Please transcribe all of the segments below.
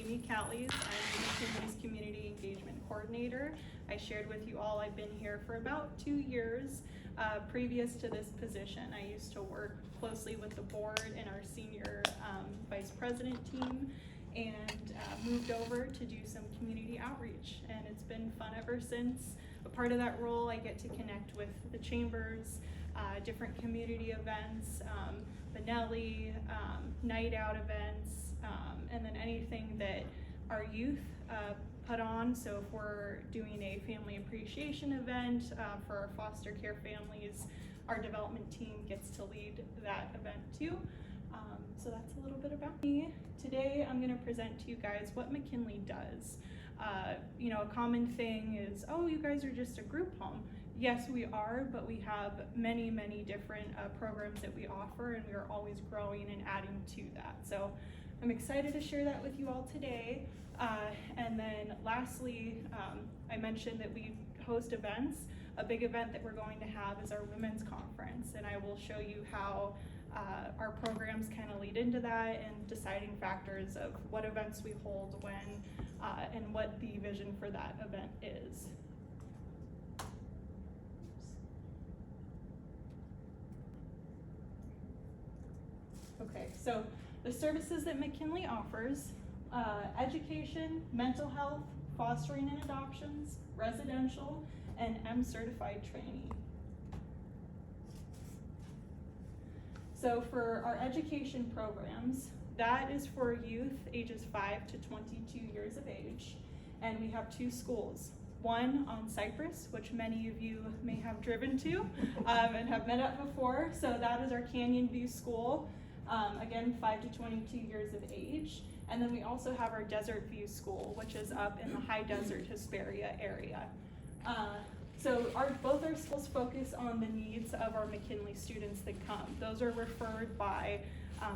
Amy Callies. I'm McKinley's Community Engagement Coordinator. I shared with you all I've been here for about 2 years. Previous to this position, I used to work closely with the board and our senior vice president team, and moved over to do some community outreach, and it's been fun ever since. A part of that role, I get to connect with the chambers, different community events, Benelli, night out events, and then anything that our youth put on. So if we're doing a family appreciation event for our foster care families, our development team gets to lead that event too. So that's a little bit about me. Today I'm going to present to you guys what McKinley does. You know, a common thing is, oh, you guys are just a group home. Yes, we are, but we have many, many different programs that we offer, and we are always growing and adding to that. So I'm excited to share that with you all today. And then lastly, I mentioned that we host events. A big event that we're going to have is our women's conference, and I will show you how our programs kind of lead into that and deciding factors of what events we hold when and what the vision for that event is. Okay, so the services that McKinley offers: education, mental health, fostering and adoptions, residential, and M-certified training. So for our education programs, that is for youth ages 5 to 22 years of age, and we have 2 schools. One on Cypress, which many of you may have driven to and have met at before. So that is our Canyon View School, again 5 to 22 years of age. And then we also have our Desert View School, which is up in the High Desert Hesperia area. So both our schools focus on the needs of our McKinley students that come. Those are referred by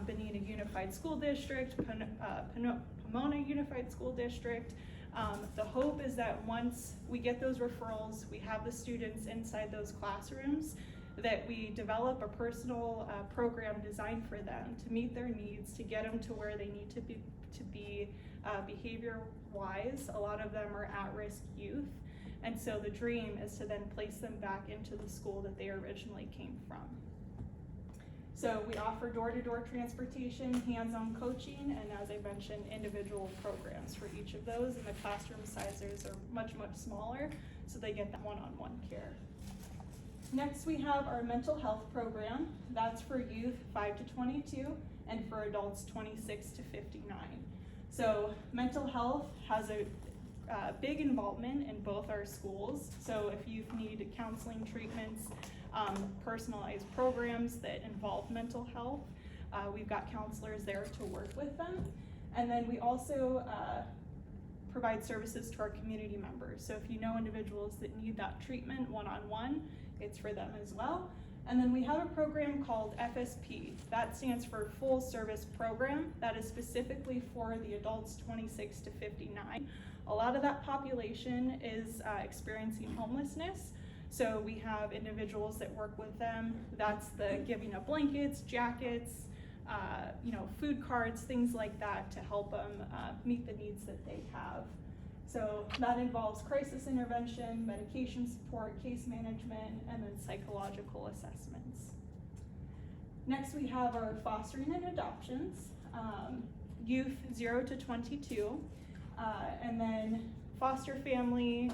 Benina Unified School District, Pomona Unified School District. The hope is that once we get those referrals, we have the students inside those classrooms, that we develop a personal program designed for them to meet their needs, to get them to where they need to be behavior-wise. A lot of them are at-risk youth. And so the dream is to then place them back into the school that they originally came from. So we offer door-to-door transportation, hands-on coaching, and as I mentioned, individual programs for each of those, and the classroom sizes are much, much smaller, so they get that one-on-one care. Next, we have our mental health program. That's for youth 5 to 22 and for adults 26 to 59. So mental health has a big involvement in both our schools. So if youth need counseling treatments, personalized programs that involve mental health, we've got counselors there to work with them. And then we also provide services to our community members. So if you know individuals that need that treatment one-on-one, it's for them as well. And then we have a program called FSP. That stands for Full Service Program. That is specifically for the adults 26 to 59. A lot of that population is experiencing homelessness. So we have individuals that work with them. That's the giving of blankets, jackets, food cards, things like that to help them meet the needs that they have. So that involves crisis intervention, medication support, case management, and then psychological assessments. Next, we have our fostering and adoptions, youth 0 to 22, and then foster family.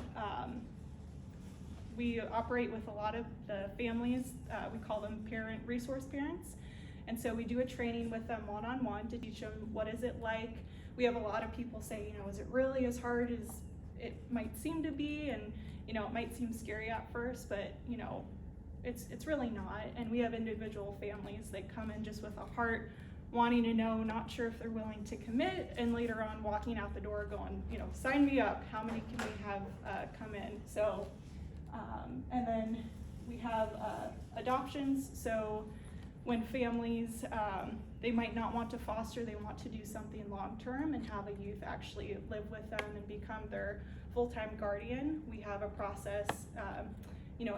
We operate with a lot of the families. We call them parent resource parents. And so we do a training with them one-on-one to teach them what is it like. We have a lot of people say, is it really as hard as it might seem to be? And, it might seem scary at first, but, it's really not. And we have individual families that come in just with a heart wanting to know, not sure if they're willing to commit, and later on walking out the door going, sign me up. How many can we have come in? So, and then we have adoptions. So when families, they might not want to foster, they want to do something long-term and have a youth actually live with them and become their full-time guardian. We have a process,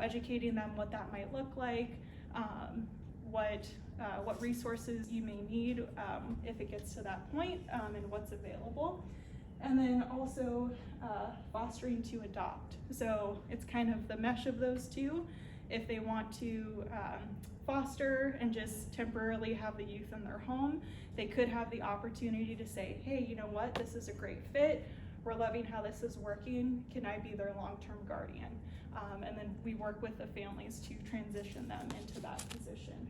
educating them what that might look like, what resources you may need if it gets to that point, and what's available. And then also fostering to adopt. So it's kind of the mesh of those two. If they want to foster and just temporarily have the youth in their home, they could have the opportunity to say, hey, you know what, this is a great fit. We're loving how this is working. Can I be their long-term guardian? And then we work with the families to transition them into that position.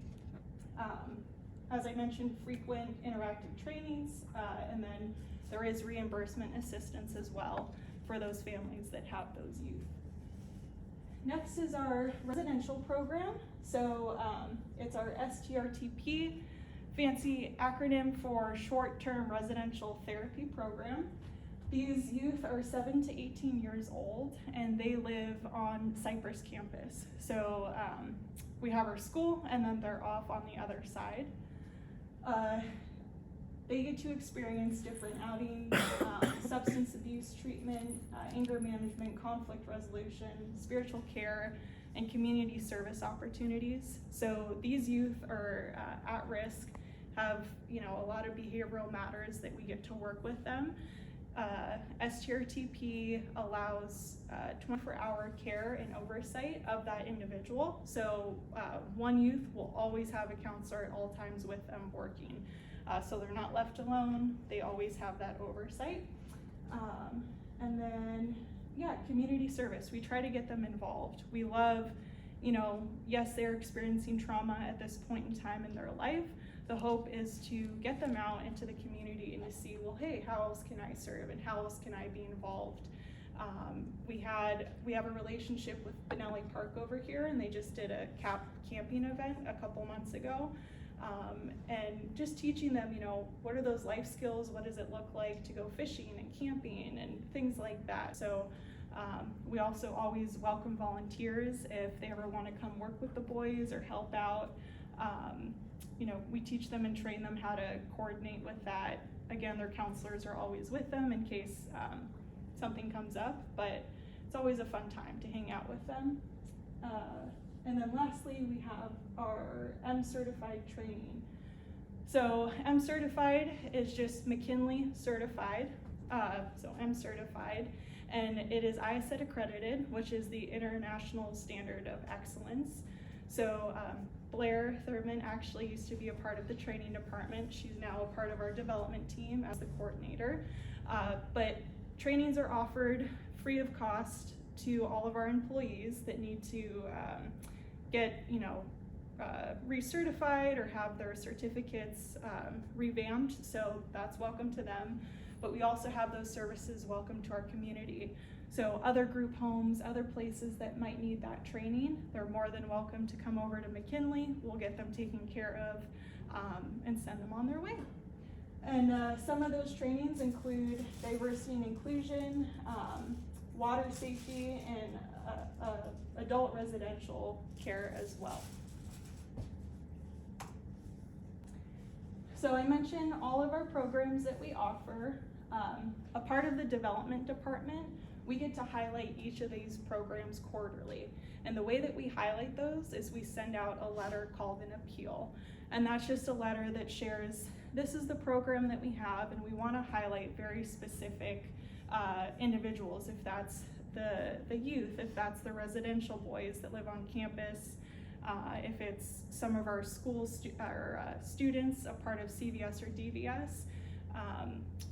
As I mentioned, frequent interactive trainings, and then there is reimbursement assistance as well for those families that have those youth. Next is our residential program. So it's our STRTP, fancy acronym for short-term residential therapy program. These youth are 7 to 18 years old, and they live on Cypress campus. So we have our school, and then they're off on the other side. They get to experience different outings, substance abuse treatment, anger management, conflict resolution, spiritual care, and community service opportunities. So these youth are at risk, have a lot of behavioral matters that we get to work with them. STRTP allows 24-hour care and oversight of that individual. So one youth will always have a counselor at all times with them working. So they're not left alone. They always have that oversight. And then, community service. We try to get them involved. We love, yes, they're experiencing trauma at this point in time in their life. The hope is to get them out into the community and to see, well, hey, how else can I serve and how else can I be involved? We have a relationship with McKinley Park over here, and they just did a camping event a couple months ago. And just teaching them, what are those life skills? What does it look like to go fishing and camping and things like that? So we also always welcome volunteers if they ever want to come work with the boys or help out. We teach them and train them how to coordinate with that. Again, their counselors are always with them in case something comes up, but it's always a fun time to hang out with them. And then lastly, we have our M-certified training. So M-certified is just McKinley certified, so M-certified, and it is ISET accredited, which is the International Standard of Excellence. So Blair Thurman actually used to be a part of the training department. She's now a part of our development team as the coordinator. But trainings are offered free of cost to all of our employees that need to get recertified or have their certificates revamped, so that's welcome to them. But we also have those services welcome to our community. So other group homes, other places that might need that training, they're more than welcome to come over to McKinley. We'll get them taken care of and send them on their way. And some of those trainings include diversity and inclusion, water safety, and adult residential care as well. So I mentioned all of our programs that we offer. A part of the development department, we get to highlight each of these programs quarterly. And the way that we highlight those is we send out a letter called an appeal. And that's just a letter that shares, this is the program that we have, and we want to highlight very specific individuals, if that's the youth, if that's the residential boys that live on campus, if it's some of our school students, a part of CVS or DVS.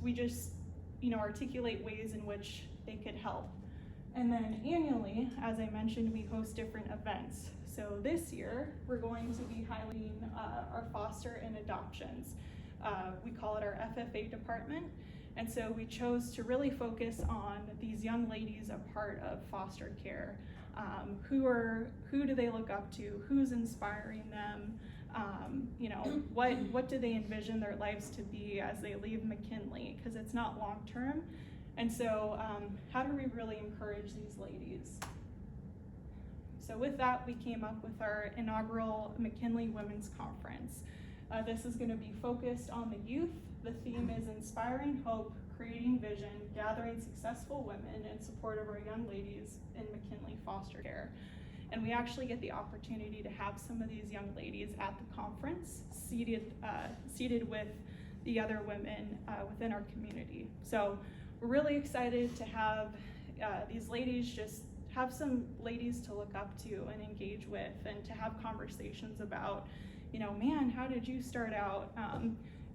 We just articulate ways in which they could help. And then annually, as I mentioned, we host different events. So this year, we're going to be highlighting our foster and adoptions. We call it our FFA department. And so we chose to really focus on these young ladies a part of foster care. Who do they look up to? Who's inspiring them? What do they envision their lives to be as they leave McKinley? Because it's not long term. And so how do we really encourage these ladies? So with that, we came up with our inaugural McKinley Women's Conference. This is going to be focused on the youth. The theme is inspiring hope, creating vision, gathering successful women in support of our young ladies in McKinley foster care. And we actually get the opportunity to have some of these young ladies at the conference seated with the other women within our community. So we're really excited to have these ladies, just have some ladies to look up to and engage with, and to have conversations about, you know, man, how did you start out?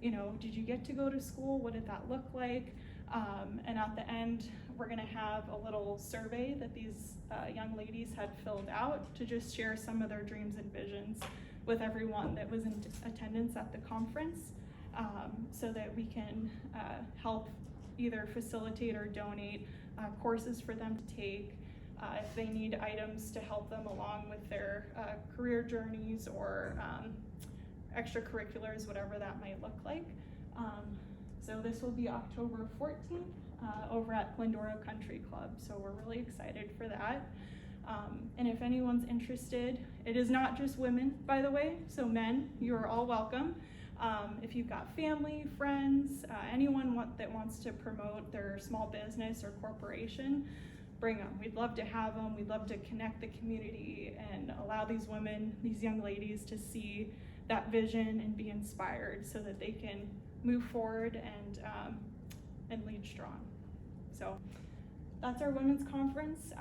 You know, did you get to go to school? What did that look like? And at the end, we're gonna have a little survey that these young ladies had filled out to just share some of their dreams and visions with everyone that was in attendance at the conference, so that we can help either facilitate or donate courses for them to take, if they need items to help them along with their career journeys or extracurriculars, whatever that might look like. So this will be October 14th over at Glendora Country Club. So we're really excited for that. And if anyone's interested, it is not just women, by the way, so men, you are all welcome. If you've got family, friends, anyone that wants to promote their small business or corporation, bring them. We'd love to have them. We'd love to connect the community and allow these women, these young ladies, to see that vision and be inspired so that they can move forward and lead strong. So that's our women's conference.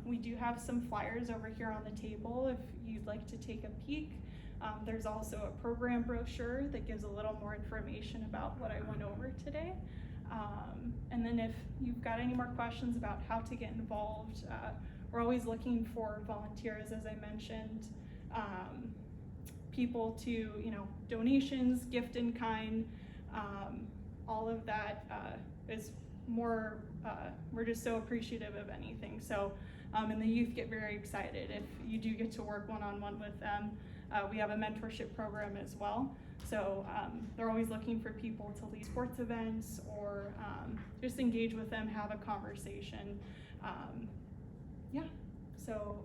We do have some flyers over here on the table if you'd like to take a peek. There's also a program brochure that gives a little more information about what I went over today. And then if you've got any more questions about how to get involved, we're always looking for volunteers, as I mentioned, people to, you know, donations, gift in kind, all of that is more, we're just so appreciative of anything. So, and the youth get very excited if you do get to work one-on-one with them. We have a mentorship program as well. So they're always looking for people to lead sports events or just engage with them, have a conversation. Yeah, so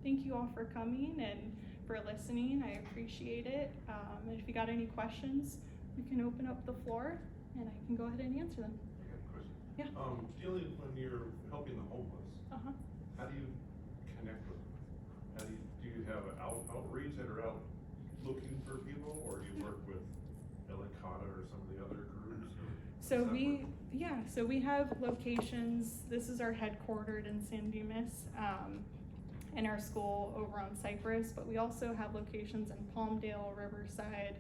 thank you all for coming and for listening. I appreciate it. And if you got any questions, we can open up the floor and I can go ahead and answer them. I got a question. Yeah. Dealing when you're helping the homeless, how do you connect with them? How do you have an outreach that are out looking for people, or do you work with Elicata or some of the other groups? So we have locations. This is our headquartered in San Dimas, and our school over on Cypress, but we also have locations in Palmdale, Riverside,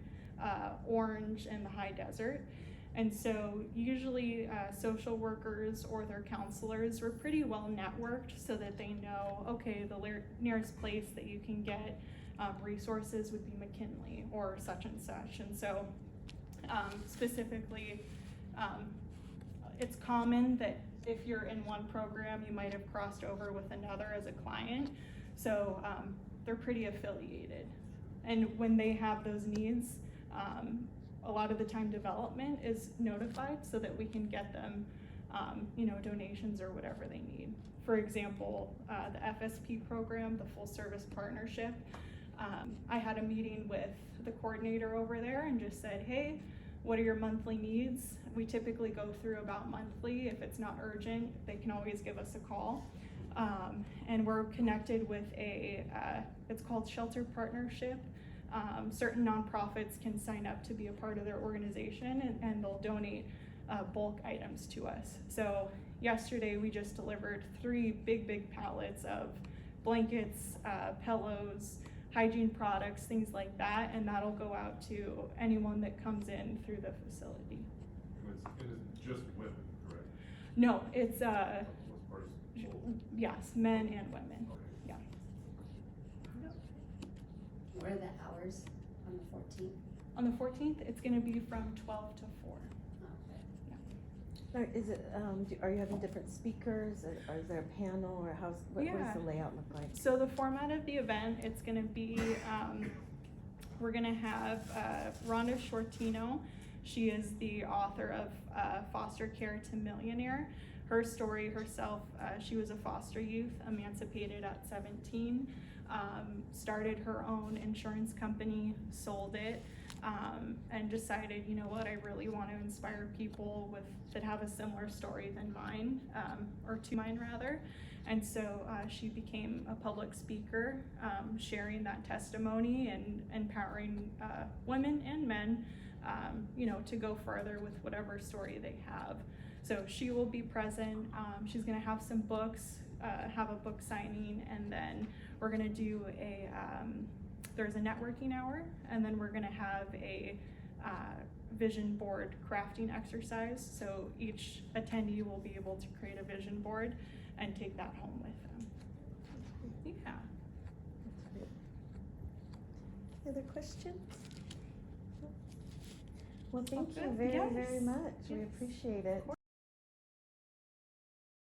Orange, and the High Desert. And so usually social workers or their counselors were pretty well networked so that they know, okay, the nearest place that you can get resources would be McKinley or such and such. And so specifically, it's common that if you're in one program, you might have crossed over with another as a client. So they're pretty affiliated. And when they have those needs, a lot of the time development is notified so that we can get them, you know, donations or whatever they need. For example, the FSP program, the Full Service Partnership, I had a meeting with the coordinator over there and just said, hey, what are your monthly needs? We typically go through about monthly. If it's not urgent, they can always give us a call. And we're connected with it's called Shelter Partnership. Certain nonprofits can sign up to be a part of their organization and they'll donate bulk items to us. So yesterday we just delivered 3 big pallets of blankets, pillows, hygiene products, things like that, and that'll go out to anyone that comes in through the facility. It's just women, correct? No, it's yes, men and women. Okay. Yeah. What are the hours on the 14th? On the 14th, it's going to be from 12 to 4. Okay. Is it, are you having different speakers, or is there a panel, or what does the layout look like? So the format of the event, it's going to be, we're going to have Rhonda Shortino. She is the author of Foster Care to Millionaire. Her story herself, she was a foster youth, emancipated at 17, started her own insurance company, sold it, and decided, you know what, I really want to inspire people that have a similar story than mine, or to mine rather. And so she became a public speaker, sharing that testimony and empowering women and men, you know, to go further with whatever story they have. So she will be present. She's gonna have some books, have a book signing, and then we're gonna do there's a networking hour, and then we're gonna have a vision board crafting exercise. So each attendee will be able to create a vision board and take that home with them. Yeah. That's great. Other questions? Well, thank you good. very, Yes. very much. We Yes. appreciate it.